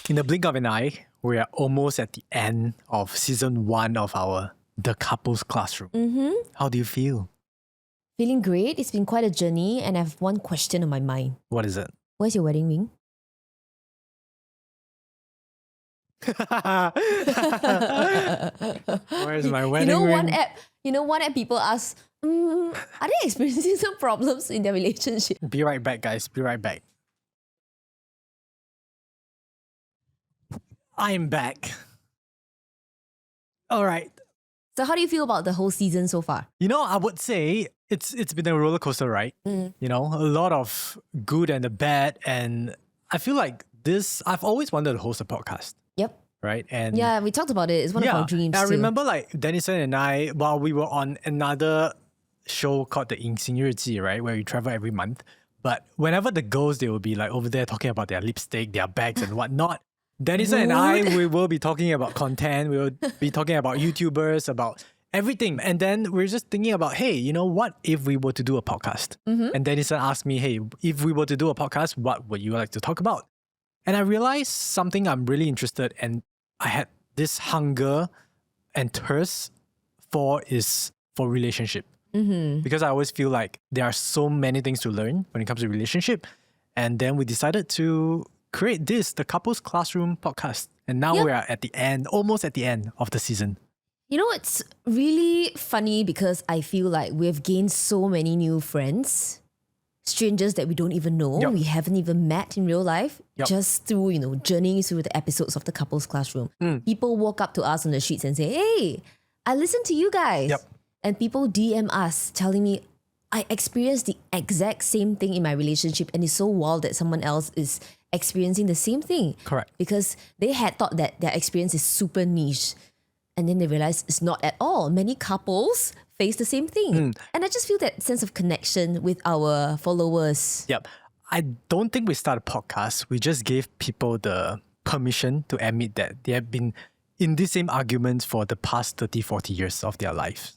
In the blink of an eye, we are almost at the end of season 1 of our The Couples Classroom. How do you feel? Feeling great. It's been quite a journey, and I have one question on my mind. What is it? Where's your wedding ring? Where's my wedding ring? One app people ask, are they experiencing some problems in their relationship? Be right back, guys. Be right back. I'm back. All right. So how do you feel about the whole season so far? I would say it's been a roller coaster ride. A lot of good and the bad. And I feel like I've always wanted to host a podcast. Yep. Right? And yeah, we talked about it. It's one of our dreams I too. remember Dennison and I, while we were on another show called The 隐形日记, right? Where we travel every month. But whenever the girls, they will be over there talking about their lipstick, their bags and whatnot. Dennison and I, we will be talking about content. We will be talking about YouTubers, about everything. And then we're just thinking about, hey, what if we were to do a podcast? And Dennison asked me, hey, if we were to do a podcast, what would you like to talk about? And I realized something I'm really interested in. I had this hunger and thirst for relationship. Because I always feel like there are so many things to learn when it comes to relationship. And then we decided to create the Couples Classroom podcast. And now we are at the end, almost at the end of the season. It's really funny because I feel like we've gained so many new friends, strangers that we don't even know, we haven't even met in real life, just through, journeying through the episodes of the Couples Classroom. People walk up to us on the streets and say, hey, I listened to you guys. And people DM us telling me, I experienced the exact same thing in my relationship, and it's so wild that someone else is experiencing the same thing. Correct. Because they had thought that their experience is super niche, and then they realized it's not at all. Many couples face the same thing. And I just feel that sense of connection with our followers. Yep. I don't think we started a podcast. We just gave people the permission to admit that they have been in the same arguments for the past 30, 40 years of their lives.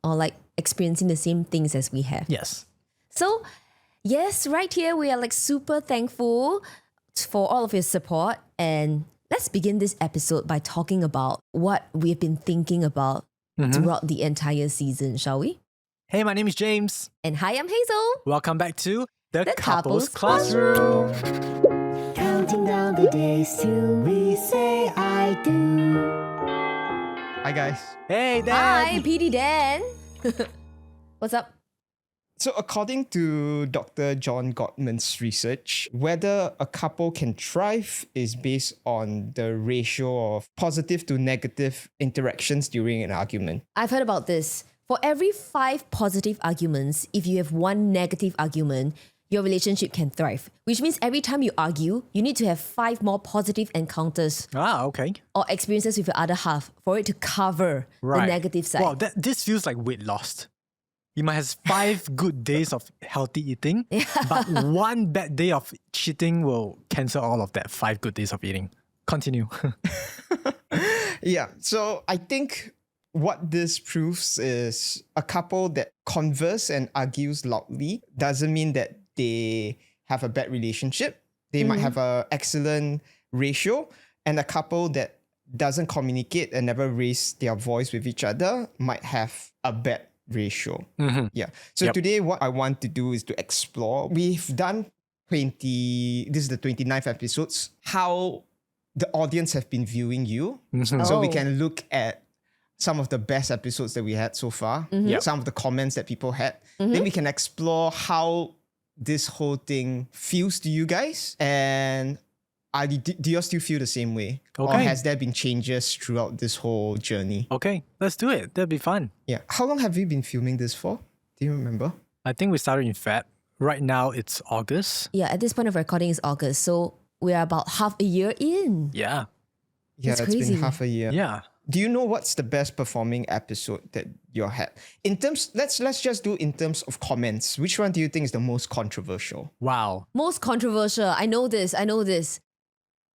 Or experiencing the same things as we have. Yes. So, yes, right here we are super thankful for all of your support. And let's begin this episode by talking about what we've been thinking about throughout the entire season, shall we? Hey, my name is James. And hi, I'm Hazel. Welcome back to The Couples Couples Classroom. Counting down the days till we say I do. Hi guys. Hey, Dan. Hi, PD Denn. What's up? So according to Dr. John Gottman's research, whether a couple can thrive is based on the ratio of positive to negative interactions during an argument. I've heard about this. For every 5 positive arguments, if you have 1 negative argument, your relationship can thrive. Which means every time you argue, you need to have 5 more positive encounters Okay. or experiences with your other half for it to cover the negative side. Wow, this feels like weight loss. You might have 5 good days of healthy eating, but 1 bad day of cheating will cancel all of that 5 good days of eating. Continue. Yeah, so I think what this proves is a couple that converse and argues loudly doesn't mean that they have a bad relationship. They might have an excellent ratio, and a couple that doesn't communicate and never raise their voice with each other might have a bad ratio. Yeah. So today what I want to do is to explore. We've done this is the 29th episodes, how the audience have been viewing you. So we can look at some of the best episodes that we had so far, some of the comments that people had. Then we can explore how this whole thing feels to you guys, and do you still feel the same way? Okay. Or has there been changes throughout this whole journey? Okay, let's do it. That'll be fun. Yeah. How long have we been filming this for? Do you remember? I think we started in Feb. Right now it's August. Yeah, at this point of recording is August. So we are about half a year in. Yeah. Yeah, That's it's crazy. been half a year. Yeah. Do you know what's the best performing episode that you had? In terms, let's just do in terms of comments. Which one do you think is the most controversial? Wow. Most controversial. I know this.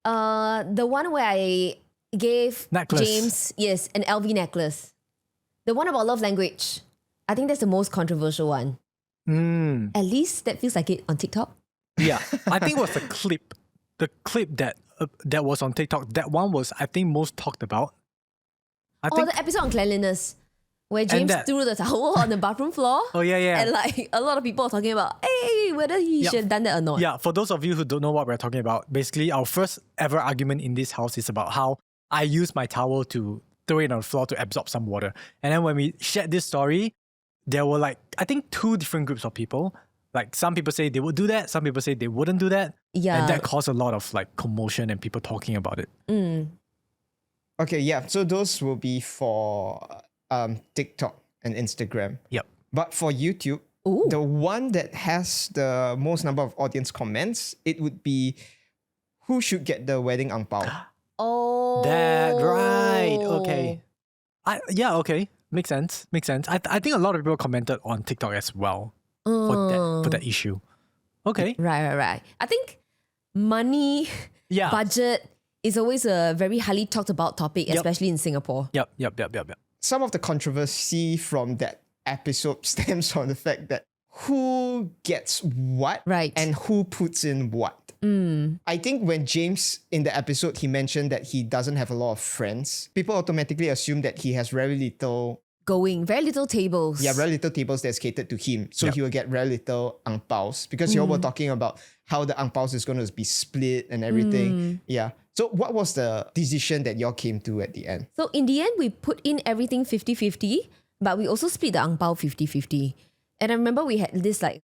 The one where I gave Necklace. James, yes, an LV necklace. The one about love language. I think that's the most controversial one. At least that feels like it on TikTok. Yeah. I think it was the clip that that was on TikTok, that one was, I think, most talked about. I think. the episode on cleanliness, where James threw the towel on the bathroom floor. Oh, yeah. And like a lot of people are talking about, hey, whether he should have done that or not. Yeah, for those of you who don't know what we're talking about, basically our first ever argument in this house is about how I use my towel to throw it on the floor to absorb some water. And then when we shared this story, there were like, I think 2 different groups of people. Like some people say they would do that, some people say they wouldn't do that. Yeah. And that caused a lot of like commotion and people talking about it. Okay, yeah. So those will be for TikTok and Instagram. Yep. But for YouTube, the one that has the most number of audience comments, it would be who should get the wedding ang pao. Oh. That, right. Okay. Okay. Makes sense. I think a lot of people commented on TikTok as well for that issue. Okay. Right. I think money, budget is always a very highly talked about topic, especially in Singapore. Yep. Some of the controversy from that episode stems from the fact that who gets what and who puts in what. I think when James in the episode, he mentioned that he doesn't have a lot of friends, people automatically assume that he has very little tables. Yeah, very little tables that's catered to him. So he will get very little ang paos because you all were talking about how the ang paos is going to be split and everything. Yeah. So what was the decision that y'all came to at the end? So in the end, we put in everything 50-50, but we also split the ang pao 50-50. And I remember we had this like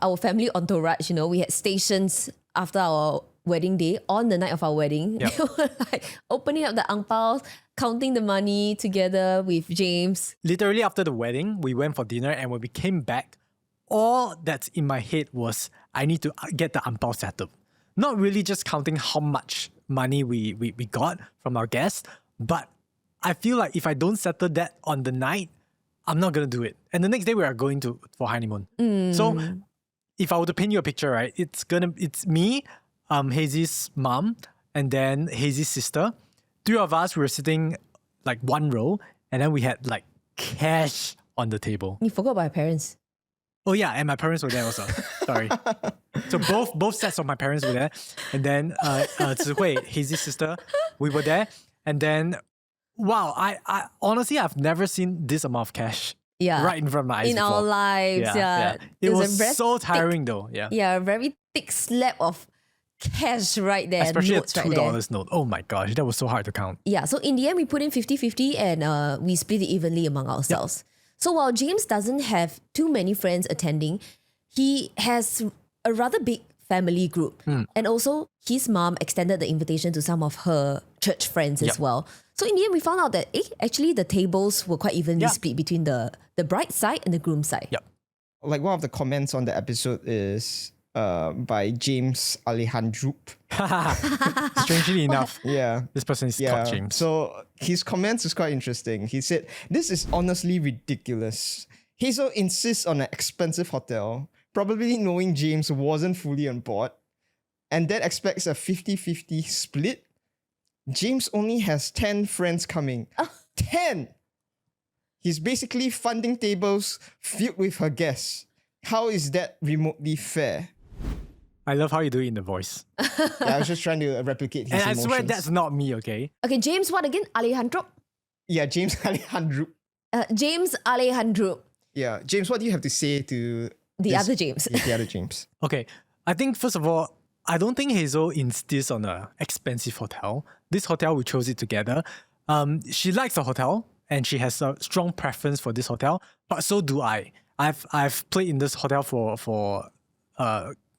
our family entourage, we had stations after our wedding day, on the night of our wedding. Yep. They were like opening up the ang paos, counting the money together with James. Literally after the wedding, we went for dinner, and when we came back, all that's in my head was I need to get the ang pao set up. Not really just counting how much money we got from our guests, but I feel like if I don't settle that on the night, I'm not going to do it. And the next day we are going for honeymoon. So if I were to paint you a picture, right, it's me, Hazy's mom, and then Hazy's sister. 3 of us, we were sitting like one row, and then we had like cash on the table. You forgot about your parents. Oh yeah, and my parents were there also. Sorry. So both sets of my parents were there. And then Zihui, Hazy's sister, we were there. And then, wow, I honestly, I've never seen this amount of cash right in front of my eyes in before. our lives. Yeah. It was a very so tiring though. Yeah. Yeah, a very thick slab of cash right there. Especially notes a $2 note. Oh my gosh, that was so hard to count. Yeah, so in the end, we put in 50-50 and we split it evenly among ourselves. So while James doesn't have too many friends attending, he has a rather big family group. And also his mom extended the invitation to some of her church friends as well. So in the end, we found out that actually the tables were quite evenly split between the bride side and the groom side. Yep. Like one of the comments on the episode is by James Alejandro. Strangely enough, Yeah. this person is called James. So his comments is quite interesting. He said, "This is honestly ridiculous. Hazel insists on an expensive hotel, probably knowing James wasn't fully on board, and then expects a 50-50 split. James only has 10 friends coming. 10! He's basically funding tables filled with her guests. How is that remotely fair?" I love how you do it in the voice. I was just trying to replicate his And I emotions. swear that's not me, okay? Okay, James what again? Alejandro? Yeah, James Alejandro. James Alejandro. Yeah, James, what do you have to say to The other James. the other James? Okay, I think first of all, I don't think Hazel insists on an expensive hotel. This hotel, we chose it together. She likes the hotel and she has a strong preference for this hotel, but so do I. I've played in this hotel for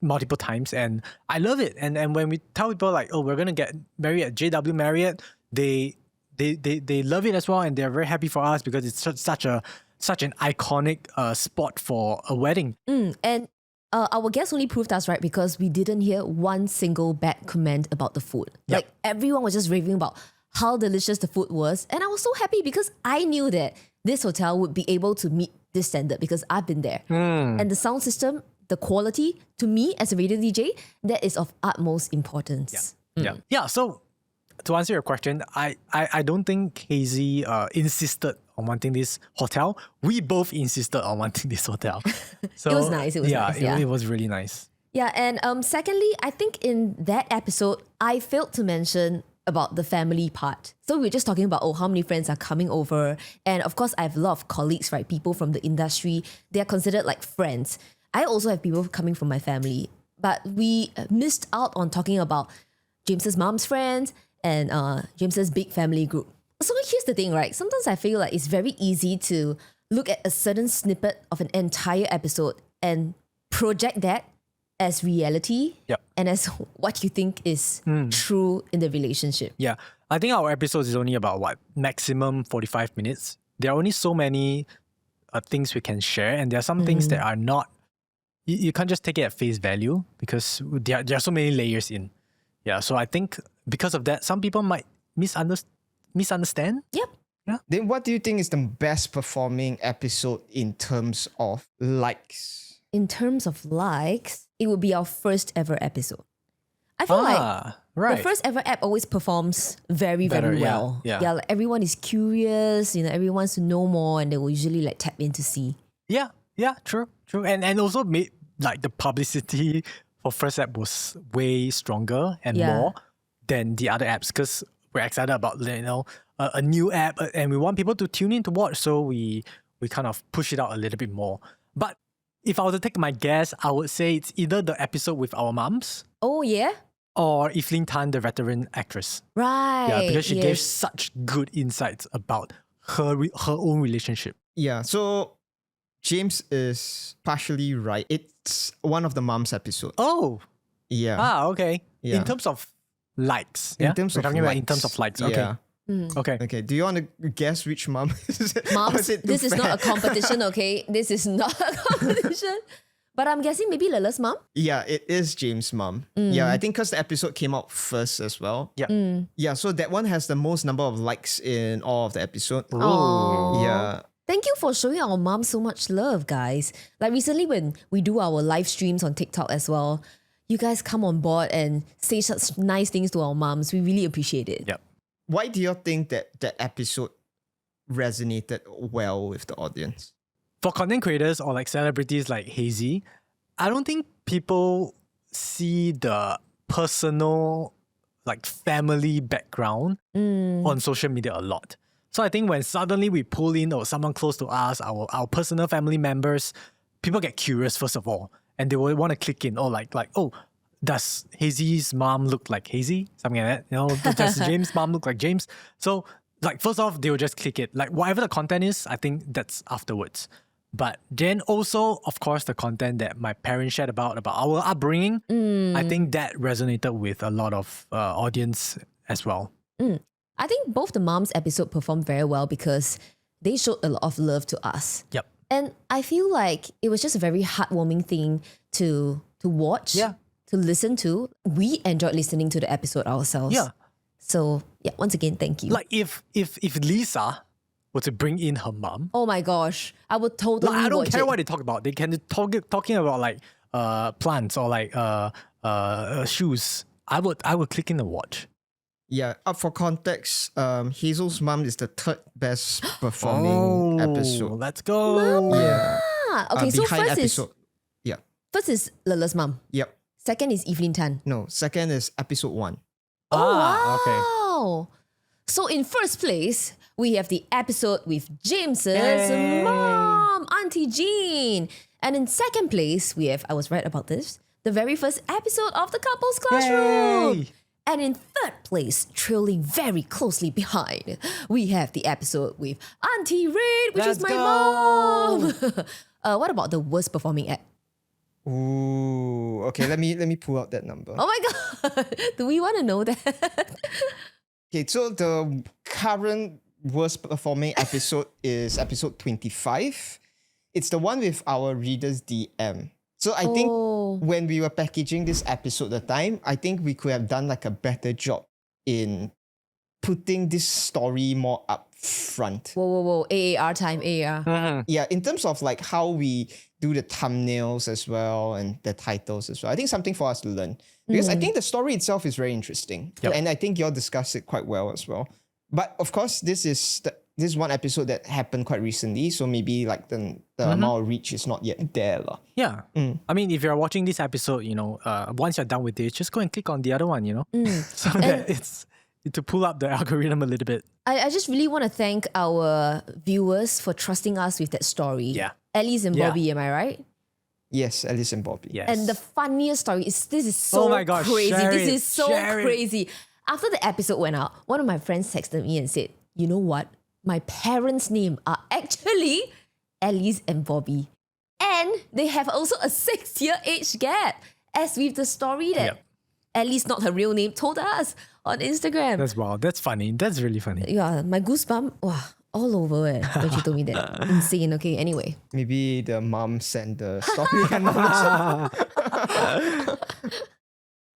multiple times and I love it. And when we tell people like, oh, we're gonna get married at JW Marriott, they love it as well, and they're very happy for us because it's such an iconic spot for a wedding. And our guests only proved us right because we didn't hear one single bad comment about the food. Yep. Like everyone was just raving about how delicious the food was. And I was so happy because I knew that this hotel would be able to meet this standard because I've been there. And the sound system, the quality, to me as a radio DJ, that is of utmost importance. Yeah. So to answer your question, I don't think Hazy insisted on wanting this hotel. We both insisted on wanting this hotel. So It was nice. It was nice. It was really nice. Yeah, and secondly, I think in that episode, I failed to mention about the family part. So we were just talking about, how many friends are coming over. And of course, I have a lot of colleagues, right? People from the industry. They are considered like friends. I also have people coming from my family. But we missed out on talking about James's mom's friends and James's big family group. So here's the thing, right? Sometimes I feel like it's very easy to look at a certain snippet of an entire episode and project that as reality and as what you think is true in the relationship. Yeah. I think our episodes is only about maximum 45 minutes. There are only so many things we can share, and there are some things that are not, you can't just take it at face value because there are so many layers in. Yeah. So I think because of that, some people might misunderstand. Yep. Yeah. Then what do you think is the best performing episode in terms of likes? In terms of likes, it would be our first ever episode. I feel like the first ever app always performs very, very well. Yeah. Like everyone is curious, everyone wants to know more, and they will usually like tap in to see. Yeah, true. And also like the publicity for first app was way stronger and more than the other apps because we're excited about a new app and we want people to tune in to watch, so we kind of push it out a little bit more. But if I were to take my guess, I would say it's either the episode with our moms. Oh, yeah? Or Evelyn Tan, the veteran actress. Right. Yeah, because she gave such good insights about her own relationship. Yeah, so James is partially right. It's one of the moms episode. Oh. Yeah. Okay. Yeah. In terms of likes. In terms of talking about in likes. terms of likes. Okay. Yeah. Okay. Okay, do you want to guess which mom is it? Or Moms, is it too this is not fair? a competition, okay? This is not a competition. But I'm guessing maybe Lala's mom? Yeah, it is James' mom. Yeah, I think because the episode came out first as well. Yeah. Yeah, so that one has the most number of likes in all of the episode. Aww. Yeah. Thank you for showing our mom so much love, guys. Like recently when we do our live streams on TikTok as well, you guys come on board and say such nice things to our moms. We really appreciate it. Yep. Why do you think that episode resonated well with the audience? For content creators or like celebrities like Hazy, I don't think people see the personal, like family background on social media a lot. So I think when suddenly we pull in or someone close to us, our personal family members, people get curious first of all, and they will want to click in. Or like, does Hazy's mom look like Hazy? Something like that. Does James' mom look like James? So like first off, they will just click it. Like whatever the content is, I think that's afterwards. But then also, of course, the content that my parents shared about our upbringing, I think that resonated with a lot of audience as well. I think both the moms episode performed very well because they showed a lot of love to us. Yep. And I feel like it was just a very heartwarming thing to watch, to listen to. We enjoyed listening to the episode ourselves. Yeah. So yeah, once again, thank you. Like if Lisa were to bring in her mom, oh my gosh, I would totally I don't watch care it. what they talk about. They can talking about like plants or like shoes. I would click in and watch. Yeah, up for context, Hazel's mom is the third best performing episode. Let's go. Yeah. Okay, so behind first episode. Yeah. is Lala's mom. Yep. Second is Evelyn Tan. No, second is episode 1. Oh, wow. So in first place, we have the episode with James's Yay. mom, Auntie Jean. And in second place, we have, I was right about this, the very first episode of the Couples Classroom. Yay. And in third place, trailing very closely behind, we have the episode with Auntie Reid, which Let's is my go. mom. What about the worst performing app? Ooh, okay, let me pull out that number. Oh my God, do we want to know that? Okay, so the current worst performing episode is episode 25. It's the one with our readers DM. So I think when we were packaging this episode at the time, I think we could have done like a better job in putting this story more up front. Whoa, AAR time, AAR. Yeah, in terms of like how we do the thumbnails as well and the titles as well. I think something for us to learn. Because I think the story itself is very interesting. Yep. And I think y'all discussed it quite well as well. But of course, this is the this is one episode that happened quite recently, so maybe like the amount of reach is not yet there. Yeah. I mean, if you're watching this episode, once you're done with this, just go and click on the other one, so that it's to pull up the algorithm a little bit. I just really want to thank our viewers for trusting us with that story. Yeah. Alice and Yeah. Bobby, am I right? Yes, Alice and Bobby. Yes. And the funniest story is this is so Oh my gosh, crazy. share This it, is so share it. crazy. After the episode went out, one of my friends texted me and said, you know what? My parents' name are actually Alice and Bobby. And they have also a 6-year age gap. As with the story that Yep. Alice, not her real name, told us on Instagram. That's wild. That's funny. That's really funny. Yeah, my goosebump, wow, all over when she told me that. Insane. Okay, anyway. Maybe the mom sent the story and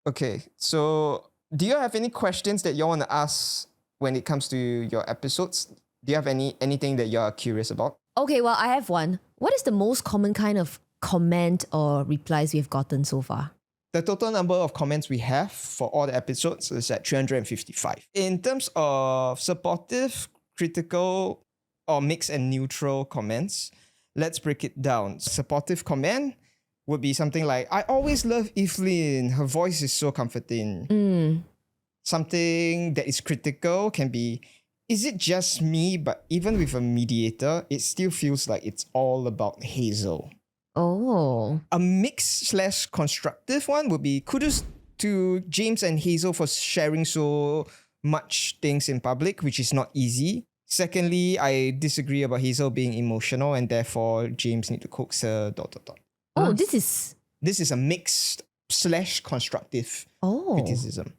Okay, so do you have any questions that you want to ask when it comes to your episodes? Do you have anything that you're curious about? Okay, well, I have one. What is the most common kind of comment or replies we've gotten so far? The total number of comments we have for all the episodes is at 355. In terms of supportive, critical, or mixed and neutral comments, let's break it down. Supportive comment would be something like, I always love Evelyn. Her voice is so comforting. Something that is critical can be, is it just me? But even with a mediator, it still feels like it's all about Hazel. Oh. A mixed/constructive one would be, kudos to James and Hazel for sharing so much things in public, which is not easy. Secondly, I disagree about Hazel being emotional and therefore James need to coax her, ... Oh, this is... This is a mixed/constructive criticism.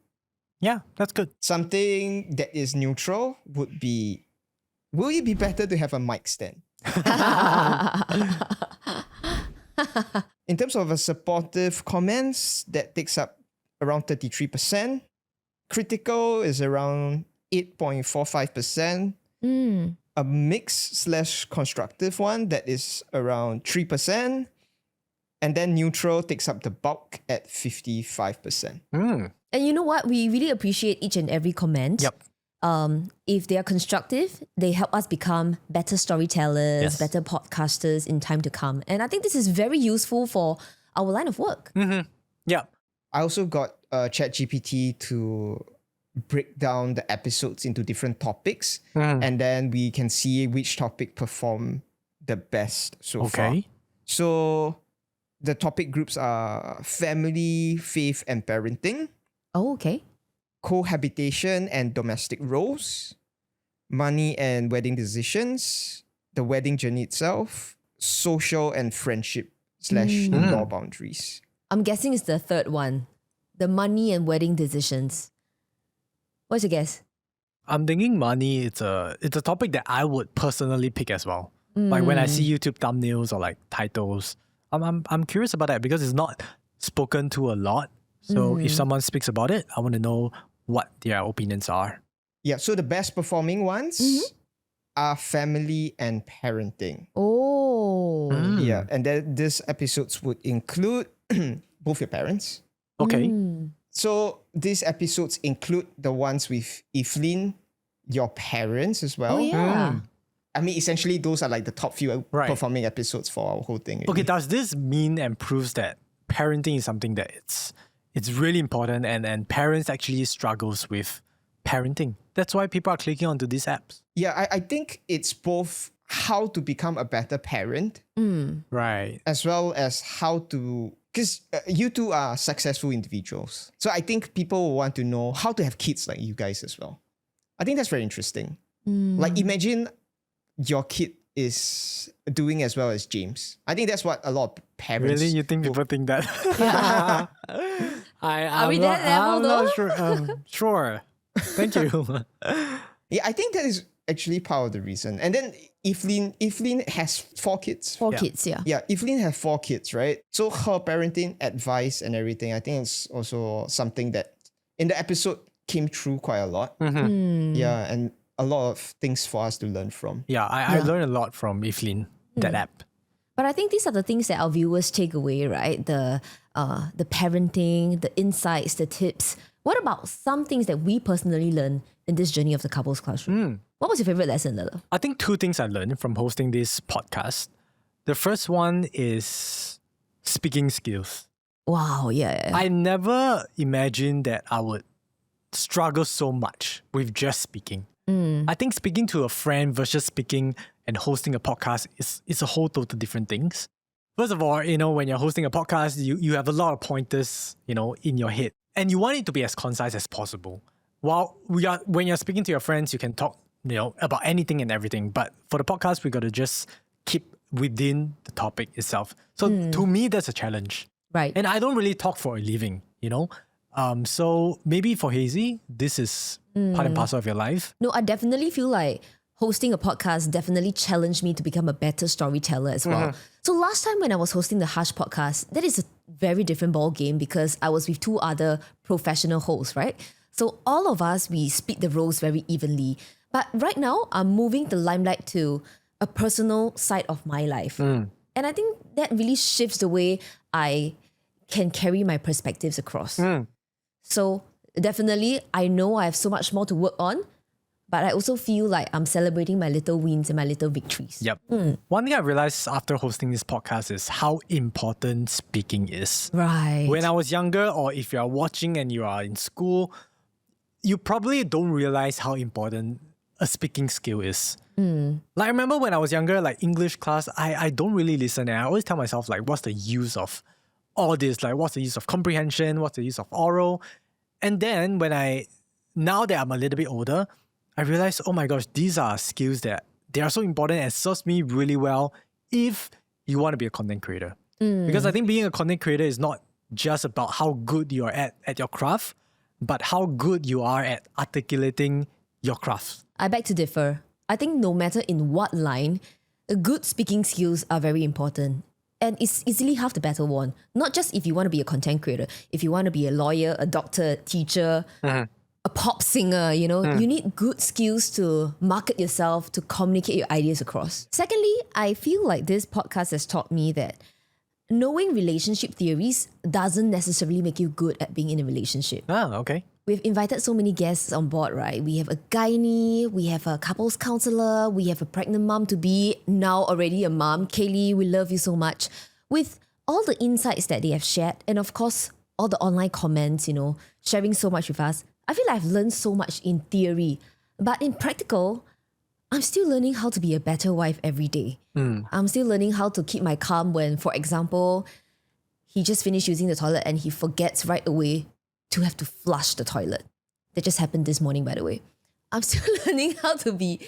Yeah, that's good. Something that is neutral would be, will it be better to have a mic stand? In terms of a supportive comments, that takes up around 33%. Critical is around 8.45%. A mixed/constructive one that is around 3%. And then neutral takes up the bulk at 55%. And you know what? We really appreciate each and every comment. Yep. If they are constructive, they help us become better storytellers, Yes. better podcasters in time to come. And I think this is very useful for our line of work. Yeah. I also got ChatGPT to break down the episodes into different topics. And then we can see which topic performed the best so far. Okay. So the topic groups are family, faith, and parenting, Oh, okay. cohabitation and domestic roles, money and wedding decisions, the wedding journey itself, social and friendship / law boundaries. I'm guessing it's the third one. The money and wedding decisions. What's your guess? I'm thinking money. It's a topic that I would personally pick as well. Like when I see YouTube thumbnails or like titles, I'm curious about that because it's not spoken to a lot. So if someone speaks about it, I want to know what their opinions are. Yeah, so the best performing ones are family and parenting. Oh. Yeah, and then these episodes would include both your parents. Okay. So these episodes include the ones with Evelyn, your parents as well. Oh, yeah. I mean, essentially, those are like the top few Right. performing episodes for our whole thing. Okay, really. does this mean and proves that parenting is something that it's really important and parents actually struggles with parenting? That's why people are clicking onto these apps. Yeah, I think it's both how to become a better parent Right. as well as how to, because you two are successful individuals. So I think people will want to know how to have kids like you guys as well. I think that's very interesting. Like imagine your kid is doing as well as James. I think that's what a lot of parents... Really? You think people think that? Are we that level I'm though? not sure. Sure. Thank you. Yeah, I think that is actually part of the reason. And then Evelyn has 4 kids. Four kids, yeah. Yeah, Evelyn has 4 kids, right? So her parenting advice and everything, I think it's also something that in the episode came through quite a lot. Yeah, and a lot of things for us to learn from. Yeah, I learned a lot from Evelyn, that app. But I think these are the things that our viewers take away, right? The parenting, the insights, the tips. What about some things that we personally learn in this journey of the couples classroom? What was your favorite lesson, Lala? I think two things I learned from hosting this podcast. The first one is speaking skills. Wow, yeah. I never imagined that I would struggle so much with just speaking. I think speaking to a friend versus speaking and hosting a podcast is a whole total different things. First of all, when you're hosting a podcast, you have a lot of pointers, in your head. And you want it to be as concise as possible. While when you're speaking to your friends, you can talk, about anything and everything. But for the podcast, we got to just keep within the topic itself. So to me, that's a challenge. Right. And I don't really talk for a living, So maybe for Hazy, this is part and parcel of your life. No, I definitely feel like hosting a podcast definitely challenged me to become a better storyteller as well. So last time when I was hosting the Hush podcast, that is a very different ball game because I was with two other professional hosts, right? So all of us, we split the roles very evenly. But right now, I'm moving the limelight to a personal side of my life. And I think that really shifts the way I can carry my perspectives across. So definitely, I know I have so much more to work on, but I also feel like I'm celebrating my little wins and my little victories. Yep. One thing I realized after hosting this podcast is how important speaking is. Right. When I was younger, or if you are watching and you are in school, you probably don't realize how important a speaking skill is. Like I remember when I was younger, like English class, I don't really listen. And I always tell myself, like, what's the use of all this? Like, what's the use of comprehension? What's the use of oral? And then now that I'm a little bit older, I realized, oh my gosh, these are skills that they are so important and serves me really well if you want to be a content creator. Because I think being a content creator is not just about how good you are at your craft, but how good you are at articulating your craft. I beg to differ. I think no matter in what line, good speaking skills are very important. And it's easily half the battle won. Not just if you want to be a content creator, if you want to be a lawyer, a doctor, a teacher, a pop singer, you need good skills to market yourself, to communicate your ideas across. Secondly, I feel like this podcast has taught me that knowing relationship theories doesn't necessarily make you good at being in a relationship. Ah, okay. We've invited so many guests on board, right? We have a gynae, we have a couples counselor, we have a pregnant mom to be, now already a mom. Kaylee, we love you so much. With all the insights that they have shared, and of course, all the online comments, sharing so much with us, I feel like I've learned so much in theory. But in practical, I'm still learning how to be a better wife every day. I'm still learning how to keep my calm when, for example, he just finished using the toilet and he forgets right away to have to flush the toilet. That just happened this morning, by the way. I'm still learning how to be,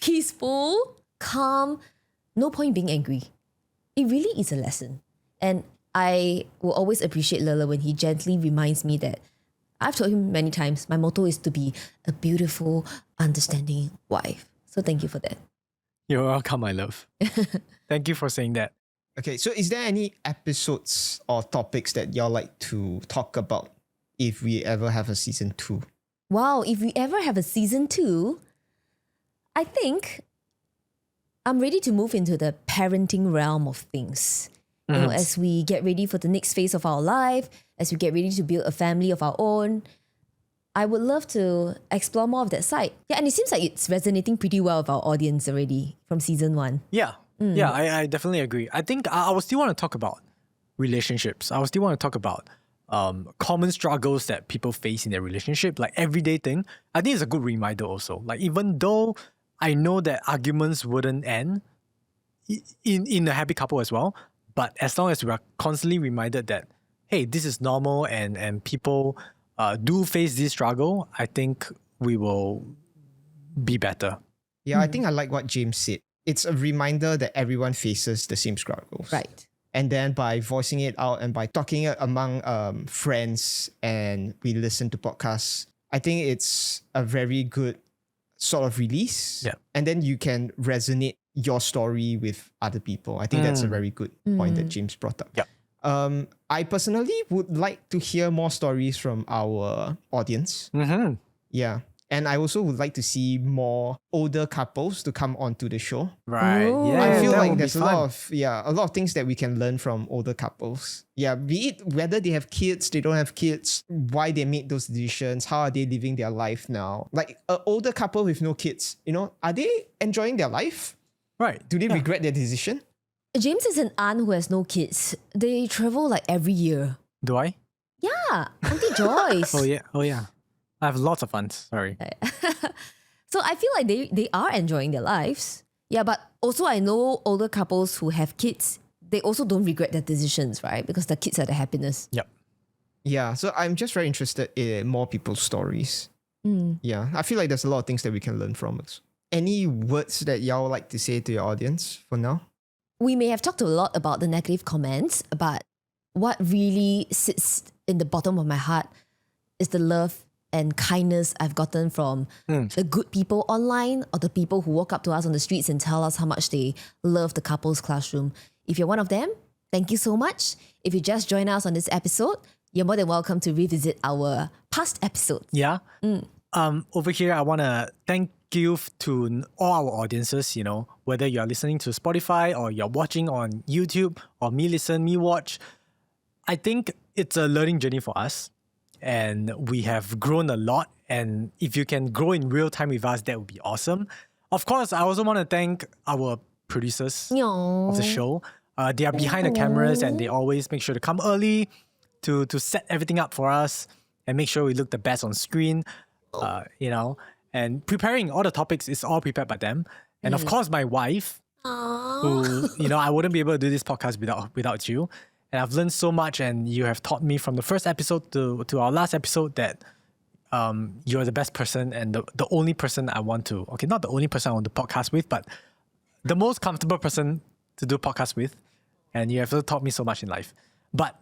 peaceful, calm, no point being angry. It really is a lesson. And I will always appreciate Lala when he gently reminds me that I've told him many times, my motto is to be a beautiful, understanding wife. So thank you for that. You're welcome, my love. Thank you for saying that. Okay, so is there any episodes or topics that y'all like to talk about if we ever have a season 2? Wow, if we ever have a season 2, I think I'm ready to move into the parenting realm of things. As we get ready for the next phase of our life, as we get ready to build a family of our own, I would love to explore more of that side. Yeah, and it seems like it's resonating pretty well with our audience already from season 1. Yeah. Yeah, I definitely agree. I think I will still want to talk about relationships. I will still want to talk about common struggles that people face in their relationship, like everyday thing. I think it's a good reminder also. Like even though I know that arguments wouldn't end in a happy couple as well, but as long as we are constantly reminded that, hey, this is normal and people do face this struggle, I think we will be better. Yeah, I think I like what James said. It's a reminder that everyone faces the same struggles. Right. And then by voicing it out and by talking it among friends and we listen to podcasts, I think it's a very good sort of release. Yeah. And then you can resonate your story with other people. I think that's a very good point that James brought up. Yeah. I personally would like to hear more stories from our audience. Mm-hmm. Yeah. And I also would like to see more older couples to come onto the show. Right. Ooh. Yeah. I feel that like would be there's a fun. lot of things that we can learn from older couples. Yeah, be it whether they have kids, they don't have kids, why they made those decisions, how are they living their life now? Like an older couple with no kids, are they enjoying their life? Right. Do they regret their decision? James is an aunt who has no kids. They travel like every year. Do I? Yeah, Auntie Joyce. Oh yeah. I have lots of fun. Sorry. So I feel like they are enjoying their lives. Yeah, but also I know older couples who have kids, they also don't regret their decisions, right? Because the kids are the happiness. Yep. Yeah, so I'm just very interested in more people's stories. Yeah, I feel like there's a lot of things that we can learn from it. Any words that y'all would like to say to your audience for now? We may have talked a lot about the negative comments, but what really sits in the bottom of my heart is the love and kindness I've gotten from the good people online or the people who walk up to us on the streets and tell us how much they love the couples classroom. If you're one of them, thank you so much. If you just joined us on this episode, you're more than welcome to revisit our past episodes. Yeah. Over here, I want to thank you to all our audiences, whether you're listening to Spotify or you're watching on YouTube or me listen, me watch. I think it's a learning journey for us and we have grown a lot. And if you can grow in real time with us, that would be awesome. Of course, I also want to thank our producers of the show. They are behind the cameras and they always make sure to come early to set everything up for us and make sure we look the best on screen, and preparing all the topics is all prepared by them. And of course, my wife, who, I wouldn't be able to do this podcast without you. And I've learned so much and you have taught me from the first episode to our last episode that you're the best person and the only person I want to, not the only person I want to podcast with, but the most comfortable person to do podcast with. And you have taught me so much in life. But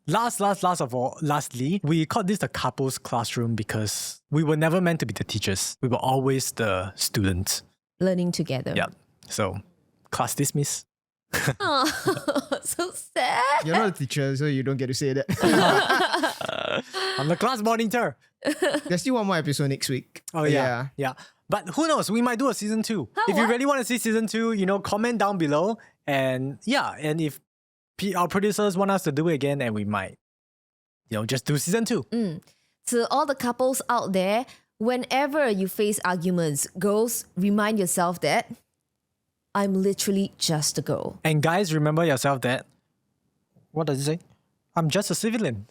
lastly, we called this the couples classroom because we were never meant to be the teachers. We were always the students. Learning together. Yeah. So, class dismissed. Oh, so sad. You're not a teacher, so you don't get to say that. I'm the class monitor. There's still one more episode next week. Oh, yeah. But who knows? We might do a season 2. If you really want to see season 2, comment down below. And and if our producers want us to do it again, and we might, just do season 2. To all the couples out there, whenever you face arguments, girls, remind yourself that I'm literally just a girl. And guys, remember yourself that, what does it say? I'm just a civilian.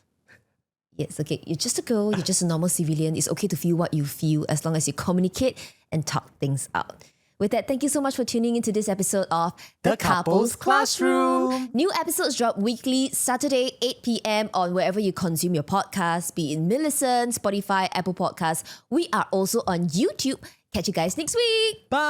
Yes, okay, you're just a girl, you're just a normal civilian. It's okay to feel what you feel as long as you communicate and talk things out. With that, thank you so much for tuning into this episode of The Couples Classroom. New episodes drop weekly, Saturday, 8 p.m. on wherever you consume your podcasts, be it in Millicent, Spotify, Apple Podcasts. We are also on YouTube. Catch you guys next week. Bye.